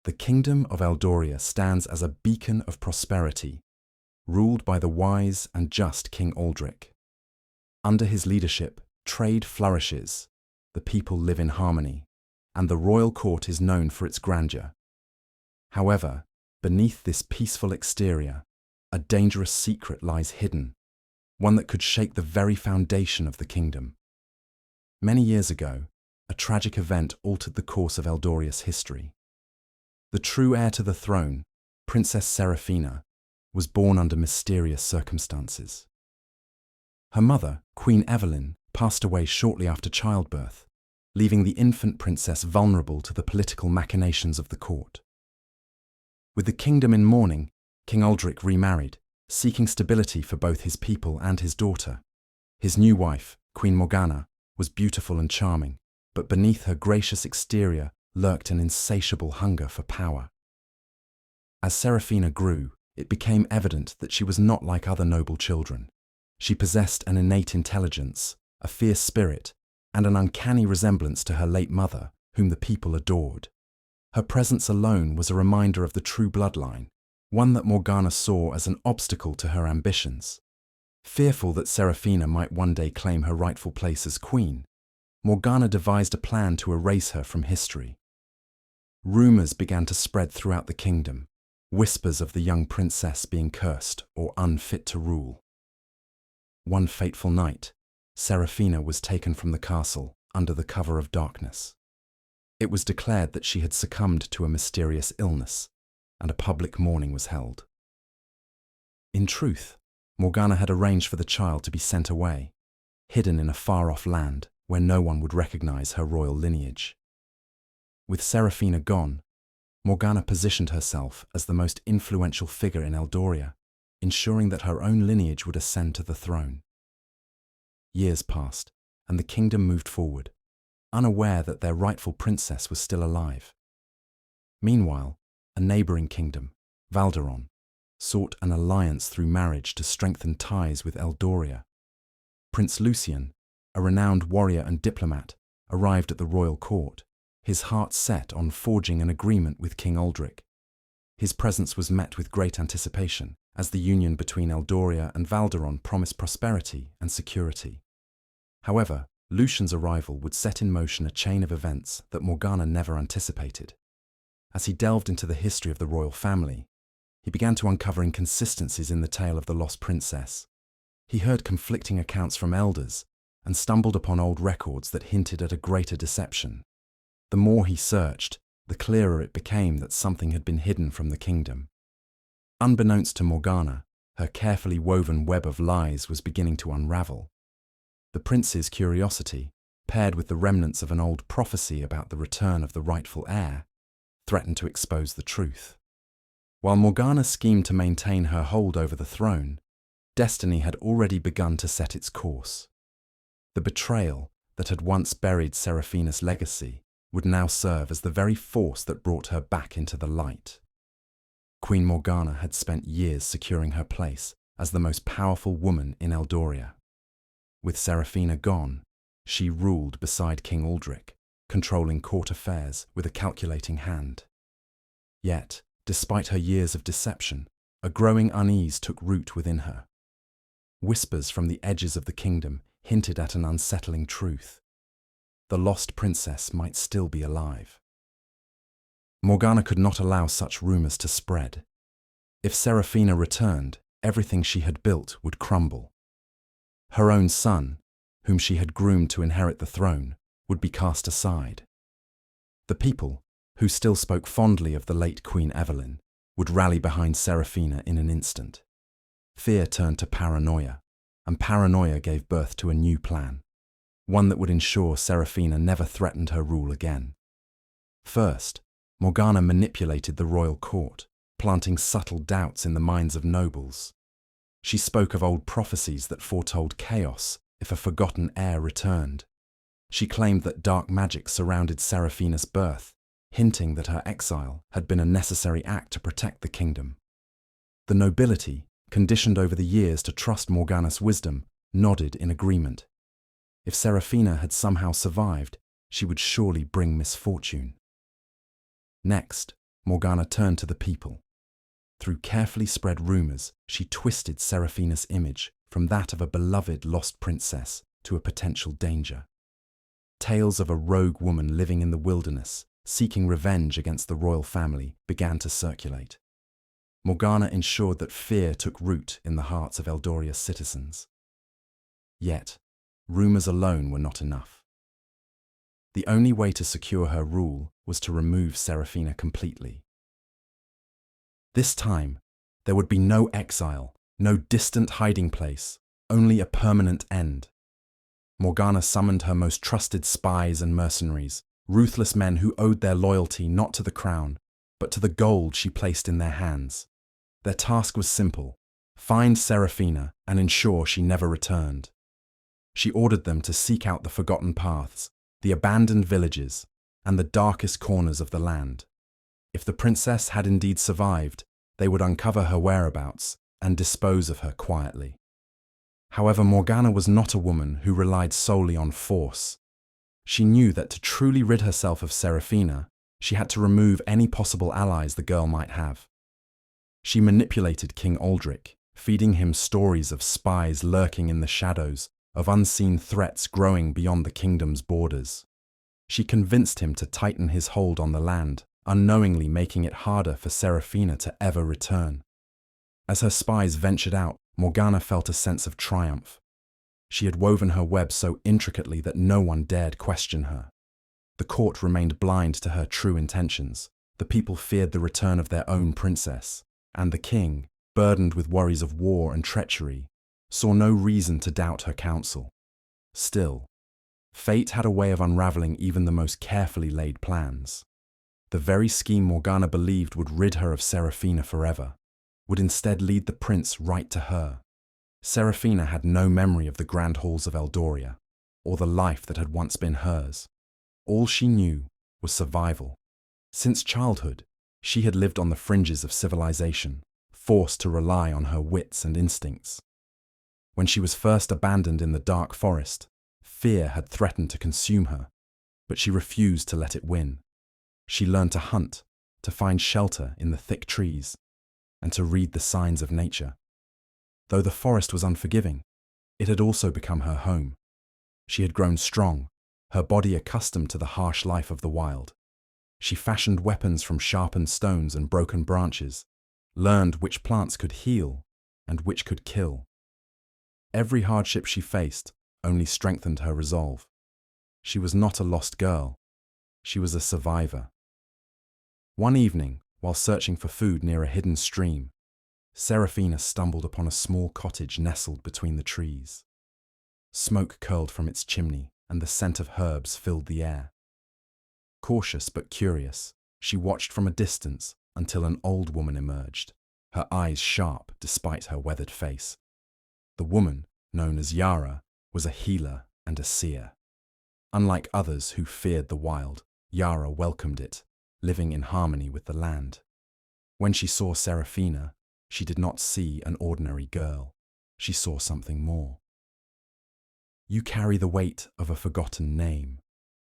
The kingdom of Eldoria stands as a beacon of prosperity, ruled by the wise and just King Aldric. Under his leadership, trade flourishes, the people live in harmony, and the royal court is known for its grandeur. However, beneath this peaceful exterior, a dangerous secret lies hidden, one that could shake the very foundation of the kingdom. Many years ago, a tragic event altered the course of Eldoria's history. The true heir to the throne, Princess Seraphina, was born under mysterious circumstances. Her mother, Queen Evelyn, passed away shortly after childbirth, leaving the infant princess vulnerable to the political machinations of the court. With the kingdom in mourning, King Aldric remarried, seeking stability for both his people and his daughter. His new wife, Queen Morgana, was beautiful and charming, but beneath her gracious exterior lurked an insatiable hunger for power. As Seraphina grew, it became evident that she was not like other noble children. She possessed an innate intelligence, a fierce spirit, and an uncanny resemblance to her late mother, whom the people adored. Her presence alone was a reminder of the true bloodline, one that Morgana saw as an obstacle to her ambitions. Fearful that Seraphina might one day claim her rightful place as queen, Morgana devised a plan to erase her from history. Rumors began to spread throughout the kingdom, whispers of the young princess being cursed or unfit to rule. One fateful night, Seraphina was taken from the castle under the cover of darkness. It was declared that she had succumbed to a mysterious illness, and a public mourning was held. In truth, Morgana had arranged for the child to be sent away, hidden in a far-off land where no one would recognize her royal lineage. With Seraphina gone, Morgana positioned herself as the most influential figure in Eldoria, ensuring that her own lineage would ascend to the throne. Years passed, and the kingdom moved forward, unaware that their rightful princess was still alive. Meanwhile, a neighboring kingdom, Valderon, sought an alliance through marriage to strengthen ties with Eldoria. Prince Lucian, a renowned warrior and diplomat, arrived at the royal court, his heart set on forging an agreement with King Aldric. His presence was met with great anticipation, as the union between Eldoria and Valderon promised prosperity and security. However, Lucian's arrival would set in motion a chain of events that Morgana never anticipated. As he delved into the history of the royal family, he began to uncover inconsistencies in the tale of the lost princess. He heard conflicting accounts from elders and stumbled upon old records that hinted at a greater deception. The more he searched, the clearer it became that something had been hidden from the kingdom. Unbeknownst to Morgana, her carefully woven web of lies was beginning to unravel. The prince's curiosity, paired with the remnants of an old prophecy about the return of the rightful heir, threatened to expose the truth. While Morgana schemed to maintain her hold over the throne, destiny had already begun to set its course. The betrayal that had once buried Seraphina's legacy would now serve as the very force that brought her back into the light. Queen Morgana had spent years securing her place as the most powerful woman in Eldoria. With Seraphina gone, she ruled beside King Aldric, controlling court affairs with a calculating hand. Yet, despite her years of deception, a growing unease took root within her. Whispers from the edges of the kingdom hinted at an unsettling truth. The lost princess might still be alive. Morgana could not allow such rumors to spread. If Seraphina returned, everything she had built would crumble. Her own son, whom she had groomed to inherit the throne, would be cast aside. The people, who still spoke fondly of the late Queen Evelyn, would rally behind Seraphina in an instant. Fear turned to paranoia, and paranoia gave birth to a new plan, one that would ensure Seraphina never threatened her rule again. First, Morgana manipulated the royal court, planting subtle doubts in the minds of nobles. She spoke of old prophecies that foretold chaos if a forgotten heir returned. She claimed that dark magic surrounded Seraphina's birth, hinting that her exile had been a necessary act to protect the kingdom. The nobility, conditioned over the years to trust Morgana's wisdom, nodded in agreement. If Seraphina had somehow survived, she would surely bring misfortune. Next, Morgana turned to the people. Through carefully spread rumors, she twisted Seraphina's image from that of a beloved lost princess to a potential danger. Tales of a rogue woman living in the wilderness, seeking revenge against the royal family, began to circulate. Morgana ensured that fear took root in the hearts of Eldoria's citizens. Yet, rumors alone were not enough. The only way to secure her rule was to remove Seraphina completely. This time, there would be no exile, no distant hiding place, only a permanent end. Morgana summoned her most trusted spies and mercenaries, ruthless men who owed their loyalty not to the crown, but to the gold she placed in their hands. Their task was simple: find Seraphina and ensure she never returned. She ordered them to seek out the forgotten paths, the abandoned villages, and the darkest corners of the land. If the princess had indeed survived, they would uncover her whereabouts and dispose of her quietly. However, Morgana was not a woman who relied solely on force. She knew that to truly rid herself of Seraphina, she had to remove any possible allies the girl might have. She manipulated King Aldric, feeding him stories of spies lurking in the shadows, of unseen threats growing beyond the kingdom's borders. She convinced him to tighten his hold on the land, unknowingly making it harder for Seraphina to ever return. As her spies ventured out, Morgana felt a sense of triumph. She had woven her web so intricately that no one dared question her. The court remained blind to her true intentions. The people feared the return of their own princess, and the king, burdened with worries of war and treachery, saw no reason to doubt her counsel. Still, fate had a way of unraveling even the most carefully laid plans. The very scheme Morgana believed would rid her of Seraphina forever would instead lead the prince right to her. Seraphina had no memory of the grand halls of Eldoria, or the life that had once been hers. All she knew was survival. Since childhood, she had lived on the fringes of civilization, forced to rely on her wits and instincts. When she was first abandoned in the dark forest, fear had threatened to consume her, but she refused to let it win. She learned to hunt, to find shelter in the thick trees, and to read the signs of nature. Though the forest was unforgiving, it had also become her home. She had grown strong, her body accustomed to the harsh life of the wild. She fashioned weapons from sharpened stones and broken branches, learned which plants could heal and which could kill. Every hardship she faced only strengthened her resolve. She was not a lost girl. She was a survivor. One evening, while searching for food near a hidden stream, Seraphina stumbled upon a small cottage nestled between the trees. Smoke curled from its chimney, and the scent of herbs filled the air. Cautious but curious, she watched from a distance until an old woman emerged, her eyes sharp despite her weathered face. The woman, known as Yara, was a healer and a seer. Unlike others who feared the wild, Yara welcomed it, living in harmony with the land. When she saw Seraphina, she did not see an ordinary girl. She saw something more. "You carry the weight of a forgotten name,"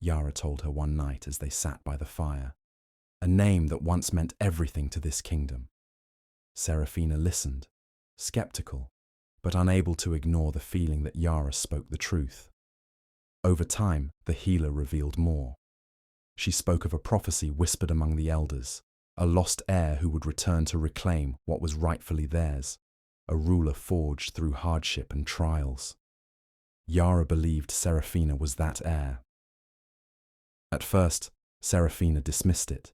Yara told her one night as they sat by the fire. "A name that once meant everything to this kingdom." Seraphina listened, skeptical, but unable to ignore the feeling that Yara spoke the truth. Over time, the healer revealed more. She spoke of a prophecy whispered among the elders, a lost heir who would return to reclaim what was rightfully theirs, a ruler forged through hardship and trials. Yara believed Seraphina was that heir. At first, Seraphina dismissed it.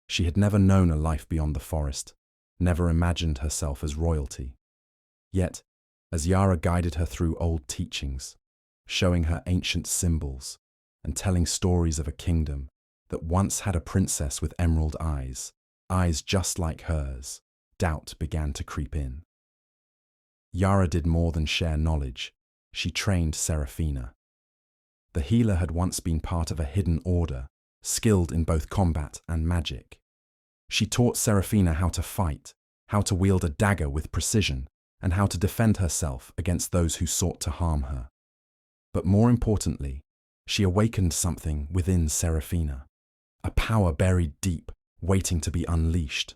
She had never known a life beyond the forest, never imagined herself as royalty. Yet, as Yara guided her through old teachings, showing her ancient symbols, and telling stories of a kingdom that once had a princess with emerald eyes, eyes just like hers, doubt began to creep in. Yara did more than share knowledge. She trained Seraphina. The healer had once been part of a hidden order, skilled in both combat and magic. She taught Seraphina how to fight, how to wield a dagger with precision, and how to defend herself against those who sought to harm her. But more importantly, she awakened something within Seraphina, a power buried deep, waiting to be unleashed.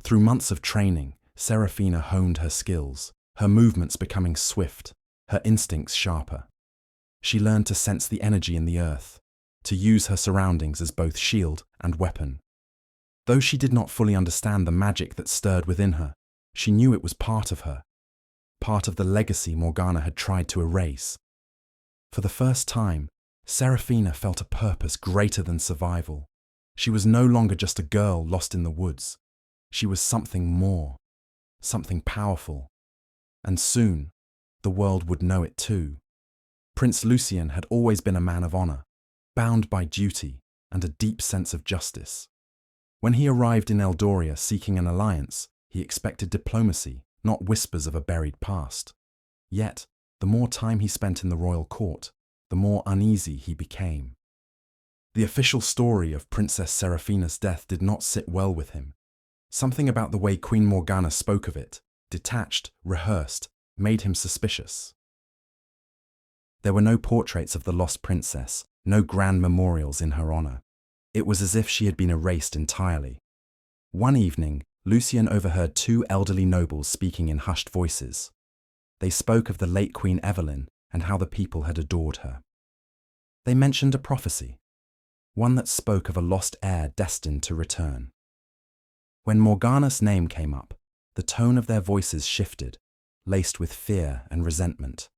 Through months of training, Seraphina honed her skills, her movements becoming swift, her instincts sharper. She learned to sense the energy in the earth, to use her surroundings as both shield and weapon. Though she did not fully understand the magic that stirred within her, she knew it was part of her, part of the legacy Morgana had tried to erase. For the first time, Seraphina felt a purpose greater than survival. She was no longer just a girl lost in the woods. She was something more, something powerful. And soon, the world would know it too. Prince Lucian had always been a man of honor, bound by duty and a deep sense of justice. When he arrived in Eldoria seeking an alliance, he expected diplomacy, not whispers of a buried past. Yet, the more time he spent in the royal court, the more uneasy he became. The official story of Princess Seraphina's death did not sit well with him. Something about the way Queen Morgana spoke of it, detached, rehearsed, made him suspicious. There were no portraits of the lost princess, no grand memorials in her honor. It was as if she had been erased entirely. One evening, Lucian overheard two elderly nobles speaking in hushed voices. They spoke of the late Queen Evelyn and how the people had adored her. They mentioned a prophecy, one that spoke of a lost heir destined to return. When Morgana's name came up, the tone of their voices shifted, laced with fear and resentment.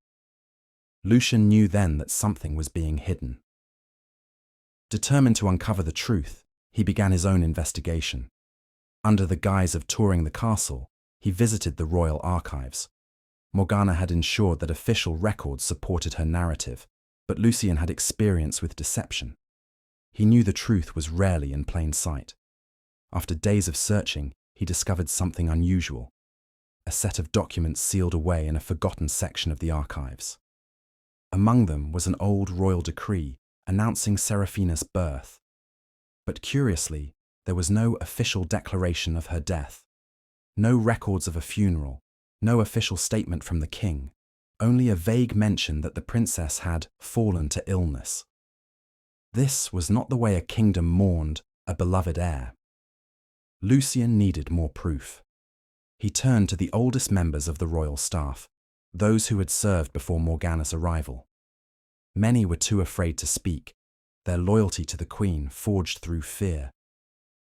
Lucian knew then that something was being hidden. Determined to uncover the truth, he began his own investigation. Under the guise of touring the castle, he visited the royal archives. Morgana had ensured that official records supported her narrative, but Lucian had experience with deception. He knew the truth was rarely in plain sight. After days of searching, he discovered something unusual: a set of documents sealed away in a forgotten section of the archives. Among them was an old royal decree announcing Seraphina's birth. But curiously, there was no official declaration of her death, no records of a funeral, no official statement from the king, only a vague mention that the princess had fallen to illness. This was not the way a kingdom mourned a beloved heir. Lucian needed more proof. He turned to the oldest members of the royal staff, those who had served before Morgana's arrival. Many were too afraid to speak, their loyalty to the queen forged through fear.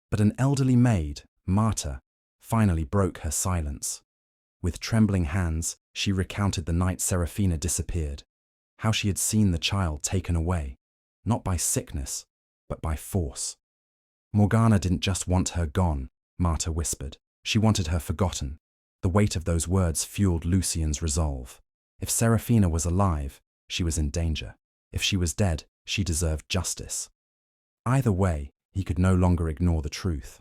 But an elderly maid, Marta, finally broke her silence. With trembling hands, she recounted the night Seraphina disappeared, how she had seen the child taken away, not by sickness, but by force. Morgana didn't just want her gone, Marta whispered. She wanted her forgotten. The weight of those words fueled Lucian's resolve. If Seraphina was alive, she was in danger. If she was dead, she deserved justice. Either way, he could no longer ignore the truth.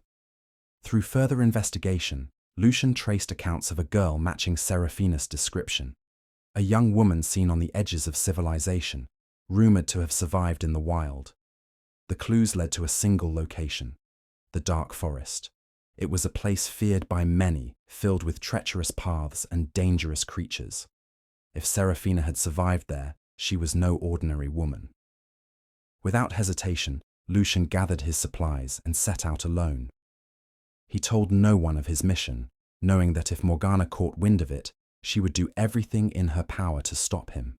Through further investigation, Lucian traced accounts of a girl matching Seraphina's description. A young woman seen on the edges of civilization, rumored to have survived in the wild. The clues led to a single location: the dark forest. It was a place feared by many, filled with treacherous paths and dangerous creatures. If Seraphina had survived there, she was no ordinary woman. Without hesitation, Lucian gathered his supplies and set out alone. He told no one of his mission, knowing that if Morgana caught wind of it, she would do everything in her power to stop him.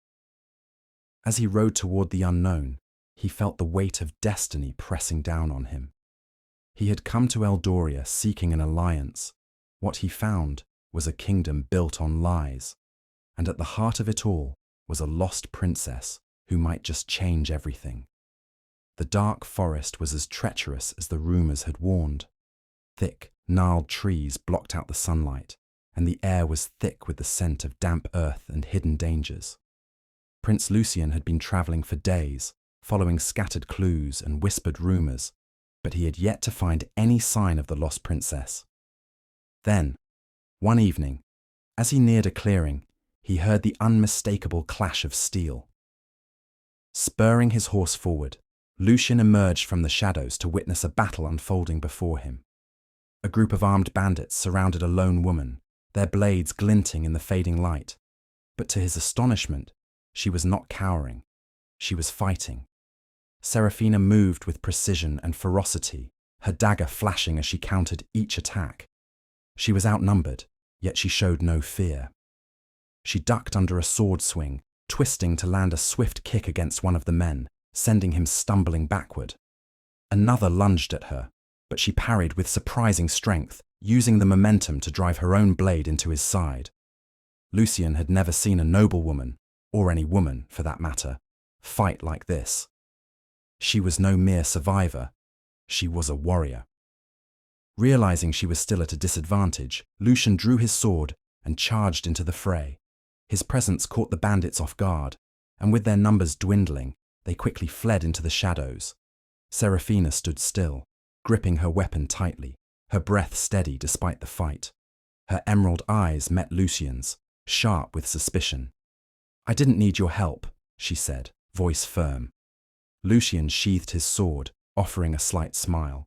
As he rode toward the unknown, he felt the weight of destiny pressing down on him. He had come to Eldoria seeking an alliance. What he found was a kingdom built on lies, and at the heart of it all was a lost princess who might just change everything. The dark forest was as treacherous as the rumors had warned. Thick, gnarled trees blocked out the sunlight, and the air was thick with the scent of damp earth and hidden dangers. Prince Lucian had been traveling for days, following scattered clues and whispered rumors, but he had yet to find any sign of the lost princess. Then, one evening, as he neared a clearing, he heard the unmistakable clash of steel. Spurring his horse forward, Lucian emerged from the shadows to witness a battle unfolding before him. A group of armed bandits surrounded a lone woman, their blades glinting in the fading light. But to his astonishment, she was not cowering. She was fighting. Seraphina moved with precision and ferocity, her dagger flashing as she countered each attack. She was outnumbered, yet she showed no fear. She ducked under a sword swing, twisting to land a swift kick against one of the men, sending him stumbling backward. Another lunged at her, but she parried with surprising strength, using the momentum to drive her own blade into his side. Lucian had never seen a noblewoman, or any woman for that matter, fight like this. She was no mere survivor, she was a warrior. Realizing she was still at a disadvantage, Lucian drew his sword and charged into the fray. His presence caught the bandits off guard, and with their numbers dwindling, they quickly fled into the shadows. Seraphina stood still, gripping her weapon tightly, her breath steady despite the fight. Her emerald eyes met Lucian's, sharp with suspicion. "I didn't need your help," she said, voice firm. Lucian sheathed his sword, offering a slight smile.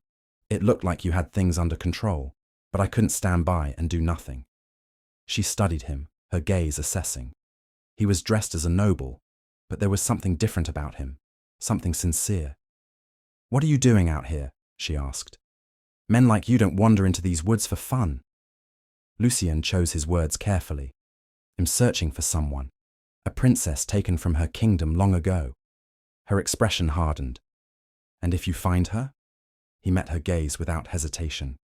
"It looked like you had things under control, but I couldn't stand by and do nothing." She studied him, her gaze assessing. He was dressed as a noble, but there was something different about him, something sincere. "What are you doing out here?" she asked. "Men like you don't wander into these woods for fun." Lucian chose his words carefully. "I'm searching for someone, a princess taken from her kingdom long ago." Her expression hardened. "And if you find her?" He met her gaze without hesitation.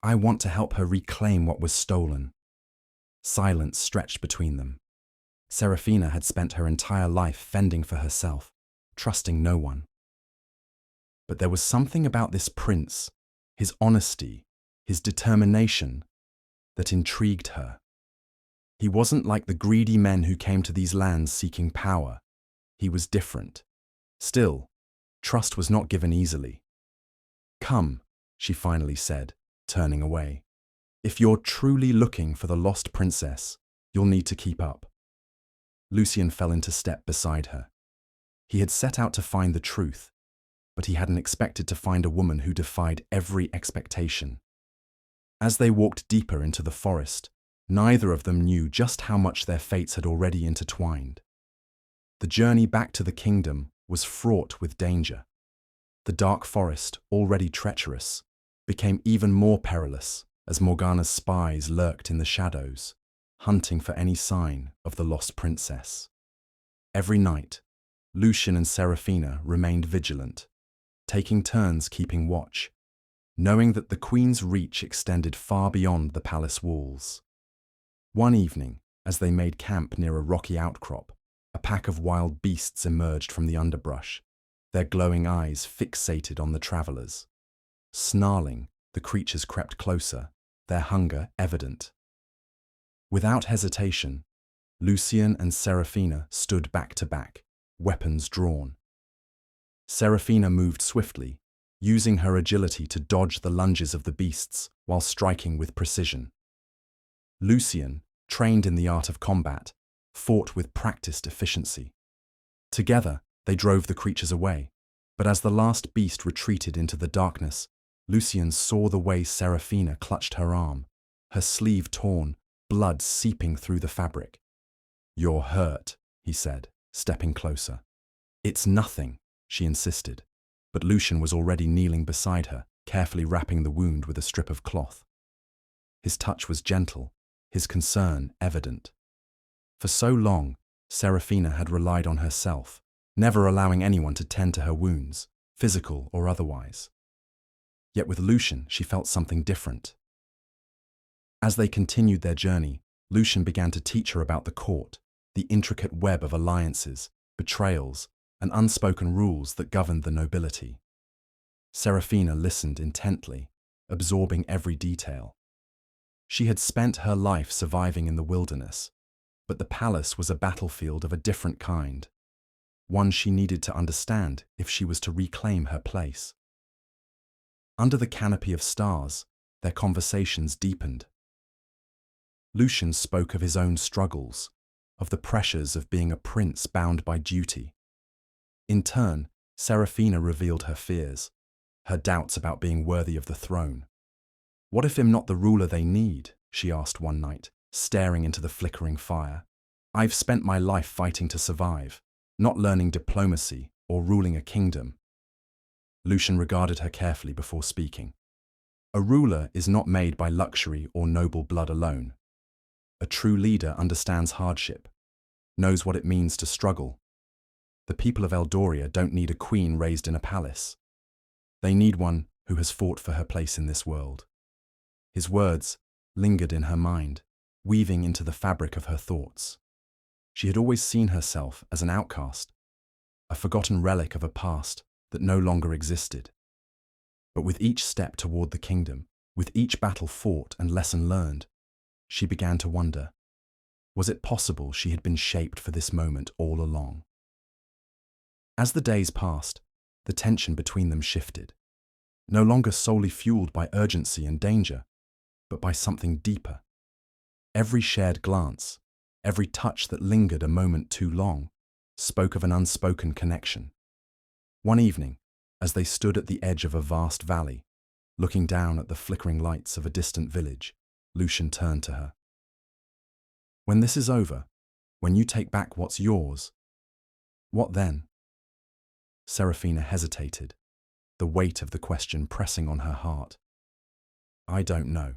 "I want to help her reclaim what was stolen." Silence stretched between them. Seraphina had spent her entire life fending for herself, trusting no one. But there was something about this prince, his honesty, his determination, that intrigued her. He wasn't like the greedy men who came to these lands seeking power. He was different. Still, trust was not given easily. "Come," she finally said, turning away. "If you're truly looking for the lost princess, you'll need to keep up." Lucian fell into step beside her. He had set out to find the truth, but he hadn't expected to find a woman who defied every expectation. As they walked deeper into the forest, neither of them knew just how much their fates had already intertwined. The journey back to the kingdom was fraught with danger. The dark forest, already treacherous, became even more perilous as Morgana's spies lurked in the shadows, hunting for any sign of the lost princess. Every night, Lucian and Seraphina remained vigilant, taking turns keeping watch, knowing that the queen's reach extended far beyond the palace walls. One evening, as they made camp near a rocky outcrop, a pack of wild beasts emerged from the underbrush, their glowing eyes fixated on the travelers. Snarling, the creatures crept closer, their hunger evident. Without hesitation, Lucian and Seraphina stood back to back, weapons drawn. Seraphina moved swiftly, using her agility to dodge the lunges of the beasts while striking with precision. Lucian, trained in the art of combat, fought with practiced efficiency. Together, they drove the creatures away, but as the last beast retreated into the darkness, Lucian saw the way Seraphina clutched her arm, her sleeve torn, blood seeping through the fabric. "You're hurt," he said, stepping closer. "It's nothing," she insisted, but Lucian was already kneeling beside her, carefully wrapping the wound with a strip of cloth. His touch was gentle, his concern evident. For so long, Seraphina had relied on herself, never allowing anyone to tend to her wounds, physical or otherwise. Yet with Lucian, she felt something different. As they continued their journey, Lucian began to teach her about the court, the intricate web of alliances, betrayals, and unspoken rules that governed the nobility. Seraphina listened intently, absorbing every detail. She had spent her life surviving in the wilderness, but the palace was a battlefield of a different kind, one she needed to understand if she was to reclaim her place. Under the canopy of stars, their conversations deepened. Lucian spoke of his own struggles, of the pressures of being a prince bound by duty. In turn, Seraphina revealed her fears, her doubts about being worthy of the throne. "What if I'm not the ruler they need?" she asked one night, staring into the flickering fire. "I've spent my life fighting to survive, not learning diplomacy or ruling a kingdom." Lucian regarded her carefully before speaking. A ruler is not made by luxury or noble blood alone. A true leader understands hardship, knows what it means to struggle. The people of Eldoria don't need a queen raised in a palace. They need one who has fought for her place in this world. His words lingered in her mind, weaving into the fabric of her thoughts. She had always seen herself as an outcast, a forgotten relic of a past that no longer existed. But with each step toward the kingdom, with each battle fought and lesson learned, she began to wonder, was it possible she had been shaped for this moment all along? As the days passed, the tension between them shifted, no longer solely fueled by urgency and danger, but by something deeper. Every shared glance, every touch that lingered a moment too long, spoke of an unspoken connection. One evening, as they stood at the edge of a vast valley, looking down at the flickering lights of a distant village, Lucian turned to her. "When this is over, when you take back what's yours, what then?" Seraphina hesitated, the weight of the question pressing on her heart. "I don't know.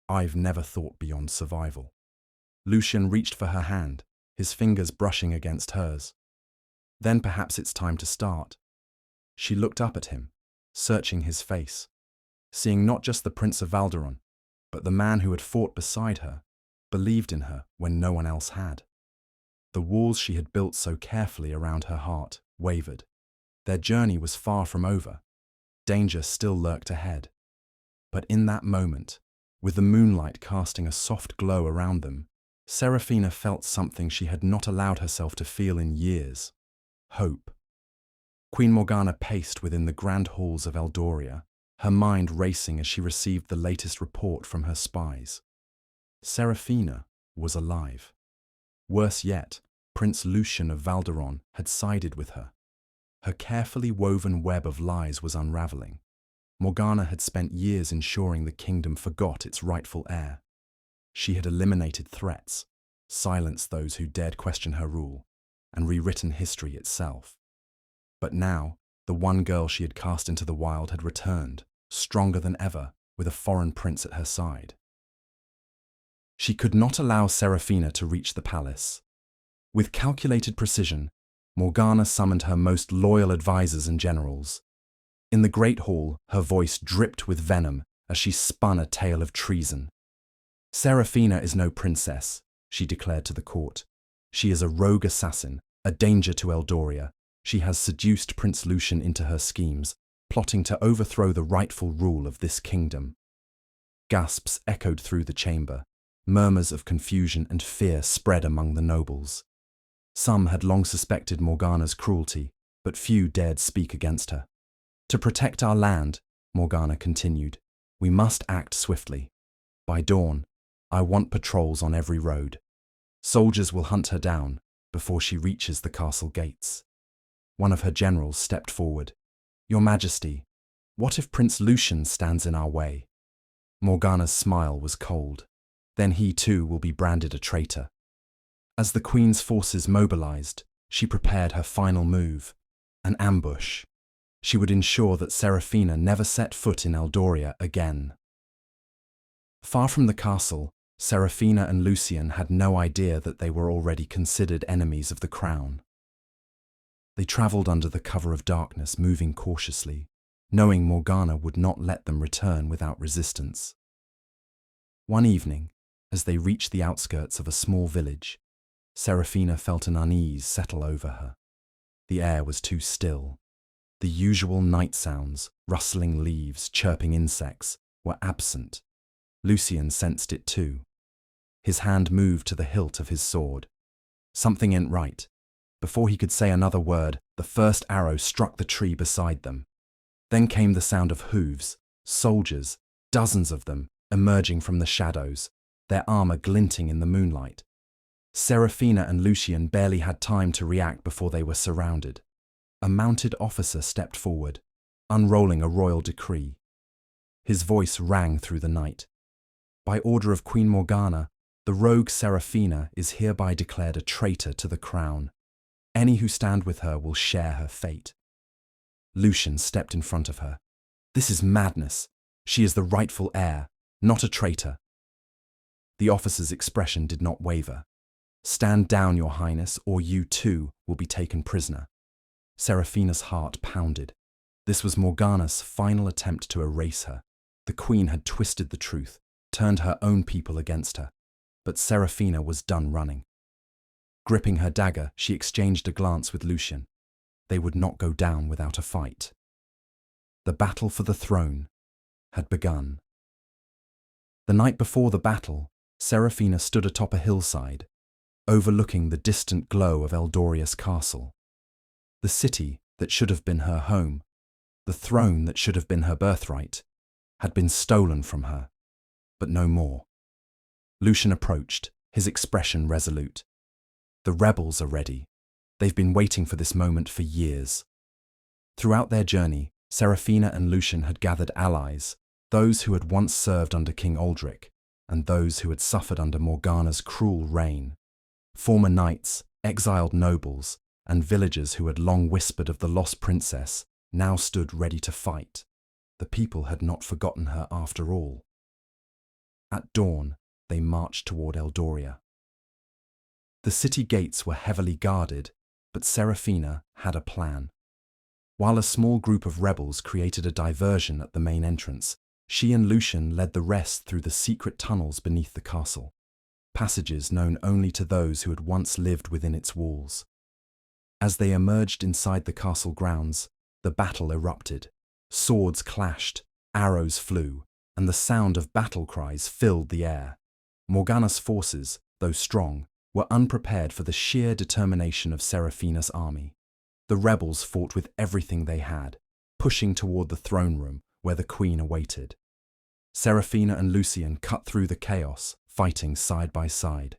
I've never thought beyond survival." Lucian reached for her hand, his fingers brushing against hers. "Then perhaps it's time to start." She looked up at him, searching his face, seeing not just the Prince of Valderon, but the man who had fought beside her, believed in her when no one else had. The walls she had built so carefully around her heart wavered. Their journey was far from over. Danger still lurked ahead. But in that moment, with the moonlight casting a soft glow around them, Seraphina felt something she had not allowed herself to feel in years: hope. Queen Morgana paced within the grand halls of Eldoria, her mind racing as she received the latest report from her spies. Seraphina was alive. Worse yet, Prince Lucian of Valderon had sided with her. Her carefully woven web of lies was unraveling. Morgana had spent years ensuring the kingdom forgot its rightful heir. She had eliminated threats, silenced those who dared question her rule, and rewritten history itself. But now, the one girl she had cast into the wild had returned, stronger than ever, with a foreign prince at her side. She could not allow Seraphina to reach the palace. With calculated precision, Morgana summoned her most loyal advisors and generals. In the great hall, her voice dripped with venom as she spun a tale of treason. "Seraphina is no princess," she declared to the court. "She is a rogue assassin, a danger to Eldoria. She has seduced Prince Lucian into her schemes, plotting to overthrow the rightful rule of this kingdom." Gasps echoed through the chamber. Murmurs of confusion and fear spread among the nobles. Some had long suspected Morgana's cruelty, but few dared speak against her. "To protect our land," Morgana continued, "we must act swiftly. By dawn, I want patrols on every road. Soldiers will hunt her down before she reaches the castle gates." One of her generals stepped forward. "Your Majesty, what if Prince Lucian stands in our way?" Morgana's smile was cold. "Then he too will be branded a traitor." As the Queen's forces mobilized, she prepared her final move, an ambush. She would ensure that Seraphina never set foot in Eldoria again. Far from the castle, Seraphina and Lucian had no idea that they were already considered enemies of the crown. They traveled under the cover of darkness, moving cautiously, knowing Morgana would not let them return without resistance. One evening, as they reached the outskirts of a small village, Seraphina felt an unease settle over her. The air was too still. The usual night sounds, rustling leaves, chirping insects, were absent. Lucian sensed it too. His hand moved to the hilt of his sword. Something ain't right. Before he could say another word, the first arrow struck the tree beside them. Then came the sound of hooves, soldiers, dozens of them, emerging from the shadows, their armor glinting in the moonlight. Seraphina and Lucian barely had time to react before they were surrounded. A mounted officer stepped forward, unrolling a royal decree. His voice rang through the night. "By order of Queen Morgana, the rogue Seraphina is hereby declared a traitor to the crown. Any who stand with her will share her fate." Lucian stepped in front of her. "This is madness. She is the rightful heir, not a traitor." The officer's expression did not waver. "Stand down, Your Highness, or you too will be taken prisoner." Seraphina's heart pounded. This was Morgana's final attempt to erase her. The Queen had twisted the truth, turned her own people against her. But Seraphina was done running. Gripping her dagger, she exchanged a glance with Lucian. They would not go down without a fight. The battle for the throne had begun. The night before the battle, Seraphina stood atop a hillside, overlooking the distant glow of Eldoria's castle. The city that should have been her home, the throne that should have been her birthright, had been stolen from her, but no more. Lucian approached, his expression resolute. "The rebels are ready. They've been waiting for this moment for years." Throughout their journey, Seraphina and Lucian had gathered allies, those who had once served under King Aldric, and those who had suffered under Morgana's cruel reign. Former knights, exiled nobles, and villagers who had long whispered of the lost princess now stood ready to fight. The people had not forgotten her after all. At dawn, they marched toward Eldoria. The city gates were heavily guarded, but Seraphina had a plan. While a small group of rebels created a diversion at the main entrance, she and Lucian led the rest through the secret tunnels beneath the castle, passages known only to those who had once lived within its walls. As they emerged inside the castle grounds, the battle erupted. Swords clashed, arrows flew, and the sound of battle cries filled the air. Morgana's forces, though strong, were unprepared for the sheer determination of Seraphina's army. The rebels fought with everything they had, pushing toward the throne room where the Queen awaited. Seraphina and Lucian cut through the chaos, fighting side by side.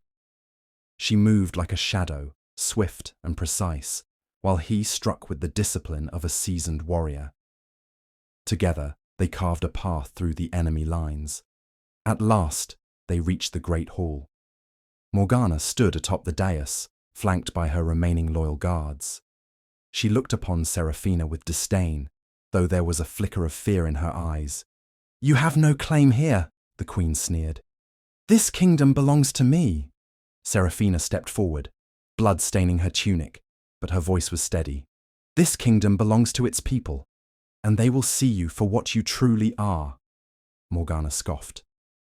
She moved like a shadow, swift and precise, while he struck with the discipline of a seasoned warrior. Together, they carved a path through the enemy lines. At last, they reached the great hall. Morgana stood atop the dais, flanked by her remaining loyal guards. She looked upon Seraphina with disdain, though there was a flicker of fear in her eyes. "You have no claim here," the Queen sneered. "This kingdom belongs to me." Seraphina stepped forward, blood staining her tunic, but her voice was steady. "This kingdom belongs to its people, and they will see you for what you truly are." Morgana scoffed.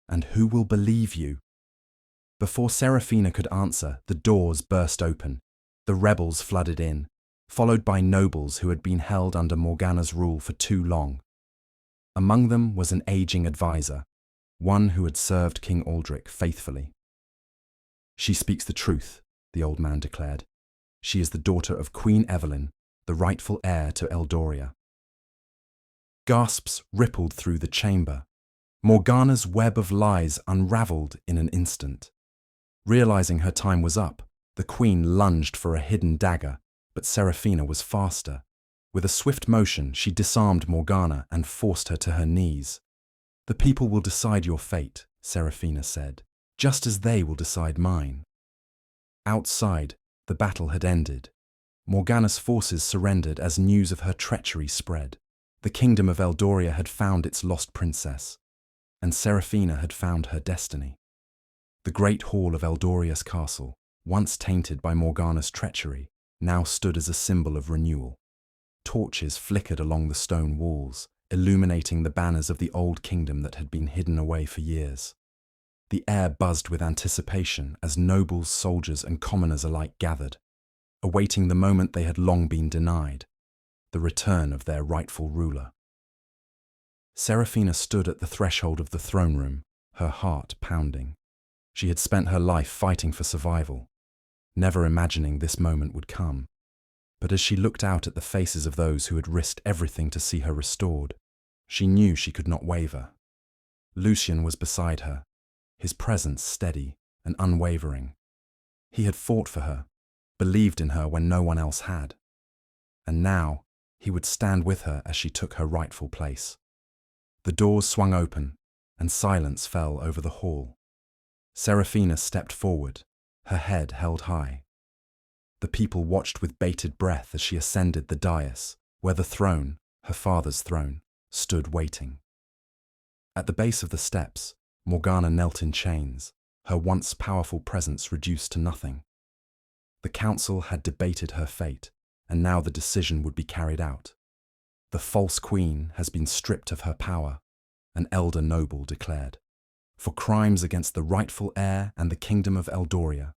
"And who will believe you?" Before Seraphina could answer, the doors burst open. The rebels flooded in, followed by nobles who had been held under Morgana's rule for too long. Among them was an aging advisor, one who had served King Aldric faithfully. "She speaks the truth," the old man declared. "She is the daughter of Queen Evelyn, the rightful heir to Eldoria." Gasps rippled through the chamber. Morgana's web of lies unraveled in an instant. Realizing her time was up, the Queen lunged for a hidden dagger, but Seraphina was faster. With a swift motion, she disarmed Morgana and forced her to her knees. "The people will decide your fate," Seraphina said, "just as they will decide mine." Outside, the battle had ended. Morgana's forces surrendered as news of her treachery spread. The kingdom of Eldoria had found its lost princess, and Seraphina had found her destiny. The great hall of Eldoria's castle, once tainted by Morgana's treachery, now stood as a symbol of renewal. Torches flickered along the stone walls, illuminating the banners of the old kingdom that had been hidden away for years. The air buzzed with anticipation as nobles, soldiers, and commoners alike gathered, awaiting the moment they had long been denied, the return of their rightful ruler. Seraphina stood at the threshold of the throne room, her heart pounding. She had spent her life fighting for survival, never imagining this moment would come. But as she looked out at the faces of those who had risked everything to see her restored, she knew she could not waver. Lucian was beside her, his presence steady and unwavering. He had fought for her, believed in her when no one else had. And now, he would stand with her as she took her rightful place. The doors swung open, and silence fell over the hall. Seraphina stepped forward, her head held high. The people watched with bated breath as she ascended the dais, where the throne, her father's throne, stood waiting. At the base of the steps, Morgana knelt in chains, her once powerful presence reduced to nothing. The council had debated her fate, and now the decision would be carried out. The false queen has been stripped of her power, an elder noble declared. For crimes against the rightful heir and the kingdom of Eldoria,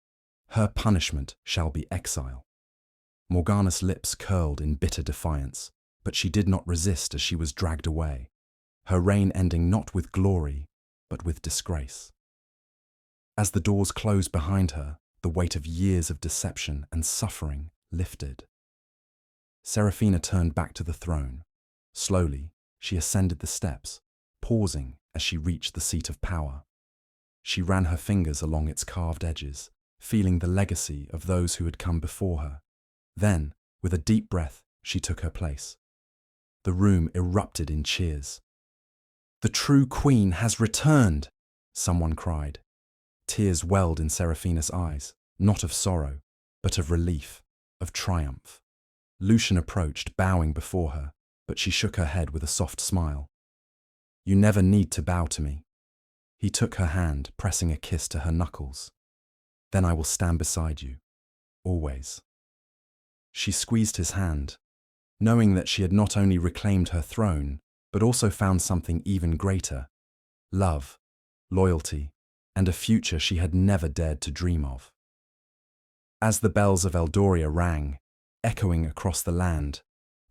her punishment shall be exile. Morgana's lips curled in bitter defiance, but she did not resist as she was dragged away, her reign ending not with glory, but with disgrace. As the doors closed behind her, the weight of years of deception and suffering lifted. Seraphina turned back to the throne. Slowly, she ascended the steps, pausing as she reached the seat of power. She ran her fingers along its carved edges, feeling the legacy of those who had come before her. Then, with a deep breath, she took her place. The room erupted in cheers. "The true queen has returned!" someone cried. Tears welled in Seraphina's eyes, not of sorrow, but of relief, of triumph. Lucian approached, bowing before her, but she shook her head with a soft smile. "You never need to bow to me." He took her hand, pressing a kiss to her knuckles. "Then I will stand beside you, always." She squeezed his hand, knowing that she had not only reclaimed her throne, but also found something even greater: love, loyalty, and a future she had never dared to dream of. As the bells of Eldoria rang, echoing across the land,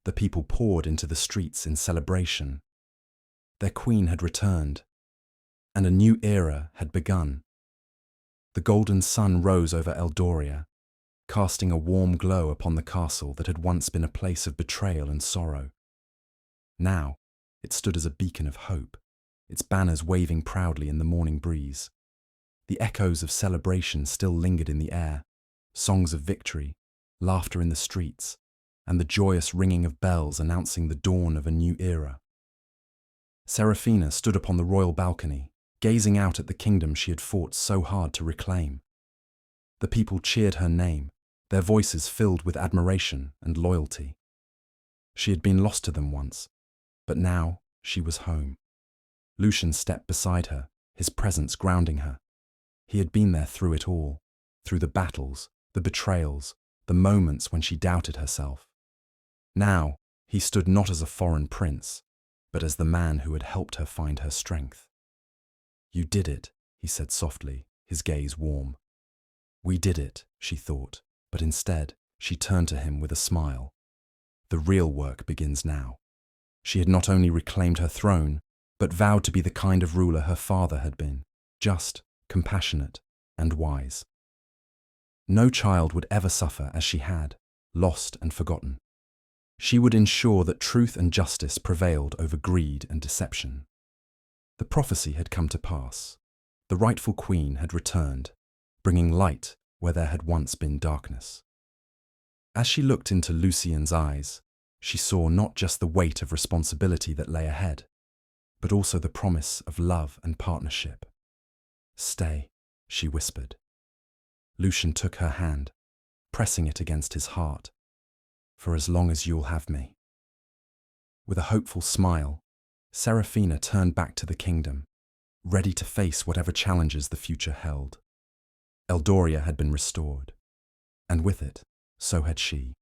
the people poured into the streets in celebration. Their queen had returned, and a new era had begun. The golden sun rose over Eldoria, casting a warm glow upon the castle that had once been a place of betrayal and sorrow. Now, it stood as a beacon of hope, its banners waving proudly in the morning breeze. The echoes of celebration still lingered in the air, songs of victory, laughter in the streets, and the joyous ringing of bells announcing the dawn of a new era. Seraphina stood upon the royal balcony, gazing out at the kingdom she had fought so hard to reclaim. The people cheered her name, their voices filled with admiration and loyalty. She had been lost to them once, but now she was home. Lucian stepped beside her, his presence grounding her. He had been there through it all, through the battles, the betrayals, the moments when she doubted herself. Now, he stood not as a foreign prince, but as the man who had helped her find her strength. "You did it," he said softly, his gaze warm. "We did it," she thought, but instead, she turned to him with a smile. The real work begins now. She had not only reclaimed her throne, but vowed to be the kind of ruler her father had been, just, compassionate, and wise. No child would ever suffer as she had, lost and forgotten. She would ensure that truth and justice prevailed over greed and deception. The prophecy had come to pass. The rightful queen had returned, bringing light where there had once been darkness. As she looked into Lucian's eyes, she saw not just the weight of responsibility that lay ahead, but also the promise of love and partnership. "Stay," she whispered. Lucian took her hand, pressing it against his heart. "For as long as you'll have me." With a hopeful smile, Seraphina turned back to the kingdom, ready to face whatever challenges the future held. Eldoria had been restored, and with it, so had she.